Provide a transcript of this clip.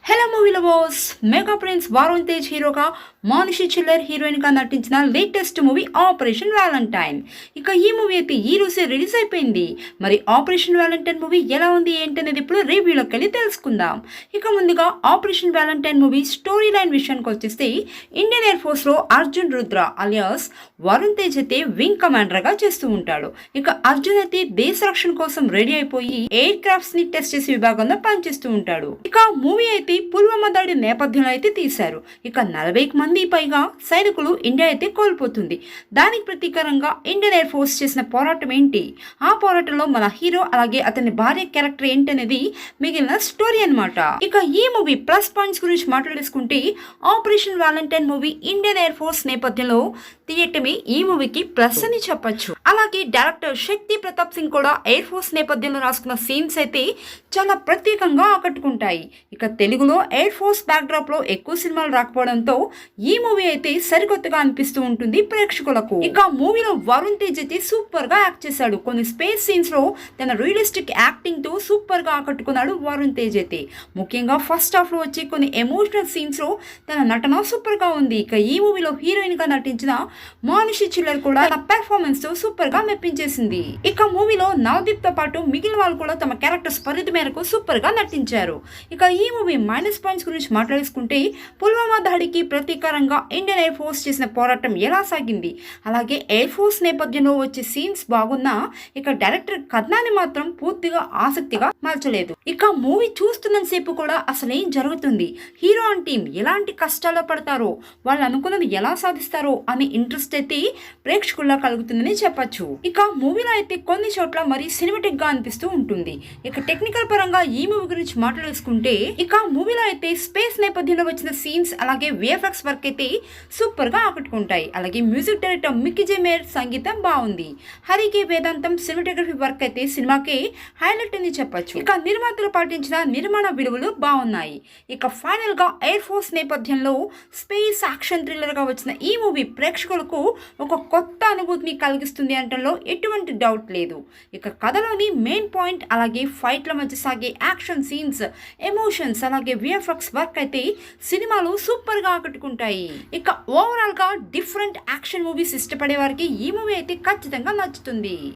Hello movie lovers, mega prince Varun Tej హీరోగా, మానుషి చిల్లర్ హీరోయిన్గా నటించిన లేటెస్ట్ మూవీ ఆపరేషన్ వ్యాలంటైన్. ఇక ఈ మూవీ అయితే ఈ రోజే రిలీజ్ అయిపోయింది. మరి ఆపరేషన్ వ్యాలంటైన్ మూవీ ఎలా ఉంది ఏంటనేది ఇప్పుడు రివ్యూలోకి వెళ్ళి తెలుసుకుందాం. ఇక ముందుగా operation valentine movie story line విషయానికి వచ్చేస్తే, ఇండియన్ ఎయిర్ ఫోర్స్లో అర్జున్ రుద్ర అలియాస్ వరుణ్ తేజ్ అయితే వింగ్ కమాండర్గా చేస్తూ ఉంటాడు. ఇక అర్జున్ అయితే దేశ రక్షణ కోసం రెడీ అయిపోయి ఎయిర్ క్రాఫ్ట్స్ ని టెస్ట్ చేసే విభాగంలో పనిచేస్తూ ఉంటాడు. ఇక మూవీ అయితే పుల్వామా దాడి నేపథ్యంలో అయితే తీశారు. ఇక 40 మంది పైగా సైనికులు ఇండియా అయితే కోల్పోతుంది. దానికి ప్రతీకారంగా ఇండియన్ ఎయిర్ ఫోర్స్ చేసిన పోరాటం ఏంటి, ఆ పోరాటంలో మన హీరో అలాగే అతని భార్య క్యారెక్టర్ ఏంటి అనేది మిగిలిన స్టోరీ అన్నమాట. ఇక ఈ మూవీ ప్లస్ పాయింట్స్ గురించి మాట్లాడేసుకుంటే, operation valentine movie Indian air force నేపథ్యంలో తీయటమే ఈ మూవీకి ప్లస్ అని చెప్పొచ్చు. అలాగే డైరెక్టర్ శక్తి ప్రతాప్ సింగ్ కూడా ఎయిర్ ఫోర్స్ నేపథ్యంలో రాసుకున్న సీన్స్ అయితే చాలా ప్రత్యేకంగా ఆకట్టుకుంటాయి. ఇక తెలుగులో ఎయిర్ ఫోర్స్ బ్యాక్డ్రాప్ లో ఎక్కువ సినిమాలు రాకపోవడంతో ఈ మూవీ అయితే సరికొత్తగా అనిపిస్తూ ఉంటుంది ప్రేక్షకులకు. ఇక మూవీలో వరుణ్ తేజ్ అయితే సూపర్ గా యాక్ట్ చేశాడు. కొన్ని స్పేస్ సీన్స్ లో తన రియలిస్టిక్ యాక్టింగ్ తో సూపర్ గా ఆకట్టుకున్నాడు వరుణ్ తేజ్ అయితే. ముఖ్యంగా ఫస్ట్ హాఫ్ లో వచ్చి కొన్ని ఎమోషనల్ సీన్స్ లో తన నటన సూపర్ గా ఉంది. ఇక ఈ మూవీలో హీరోయిన్ గా నటించిన మానుషి చిల్లర్ కూడా తన పెర్ఫార్మెన్స్ తో సూపర్ గా మెప్పించేసింది. ఇక మూవీలో నవదీప్ తో పాటు మిగిలిన వాళ్ళు కూడా తమ క్యారెక్టర్స్ పరిధి మేరకు సూపర్ గా నటించారు. ఇక ఈ మూవీ మైనస్ పాయింట్స్ గురించి మాట్లాడేసుకుంటే, పుల్వామా దాడికి ప్రతీకారంగా ఇండియన్ ఎయిర్ ఫోర్స్ చేసిన పోరాటం ఎలా సాగింది, అలాగే ఎయిర్ ఫోర్స్ నేపథ్యంలో వచ్చే సీన్స్ బాగున్నా ఇక డైరెక్టర్ కథనాన్ని మాత్రం పూర్తిగా ఆసక్తిగా మార్చలేదు. ఇక మూవీ చూస్తున్న సేపు కూడా అసలేం జరుగుతుంది, హీరో అండ్ టీం ఎలాంటి కష్టాల్లో పడతారో, వాళ్ళు అనుకున్నది ఎలా సాధిస్తారో అని ఇంట్రెస్ట్ అయితే ప్రేక్షకుల్లో కలుగుతుందని చెప్పొచ్చు. ఇక మూవీలో అయితే కొన్ని చోట్ల మరి సినిమాటిక్ గా అనిపిస్తూ ఉంటుంది. ఇక టెక్నికల్ పరంగా ఈ మూవీ గురించి మాట్లాడేసుకుంటే, ఇక మూవీలో అయితే స్పేస్ నేపథ్యంలో వచ్చిన సీన్స్ అలాగే విఎఫ్ఎక్స్ వర్క్ అయితే సూపర్ గా ఆకట్టుకుంటాయి. అలాగే మ్యూజిక్ డైరెక్టర్ మిక్కీ జే మేయర్ సంగీతం బాగుంది. హరికి వేదాంతం సినిమాటోగ్రఫీ వర్క్ అయితే సినిమాకి హైలైట్ అని చెప్పొచ్చు. ఇక నిర్మాతలు పాటించిన నిర్మాణ విలువలు బాగున్నాయి. ఇక ఫైనల్ గా ఎయిర్ ఫోర్స్ నేపథ్యంలో స్పేస్ యాక్షన్ థ్రిల్లర్ గా వచ్చిన ఈ మూవీ ప్రేక్షకులకు ఒక కొత్త అనుభూతిని కలిగిస్తుంది అనడంలో ఎటువంటి డౌట్ లేదు. ఇక కథలోని మెయిన్ పాయింట్ అలాగే ఫైట్ల మధ్య సాగే యాక్షన్ సీన్స్, ఎమోషన్స్ అలాగే విఎఫ్ఎక్స్ వర్క్ అయితే సినిమాలు సూపర్ గా ఆకట్టుకుంటాయి. ఇక ఓవరాల్ గా డిఫరెంట్ యాక్షన్ మూవీస్ ఇష్టపడే వారికి ఈ మూవీ అయితే ఖచ్చితంగా నచ్చుతుంది.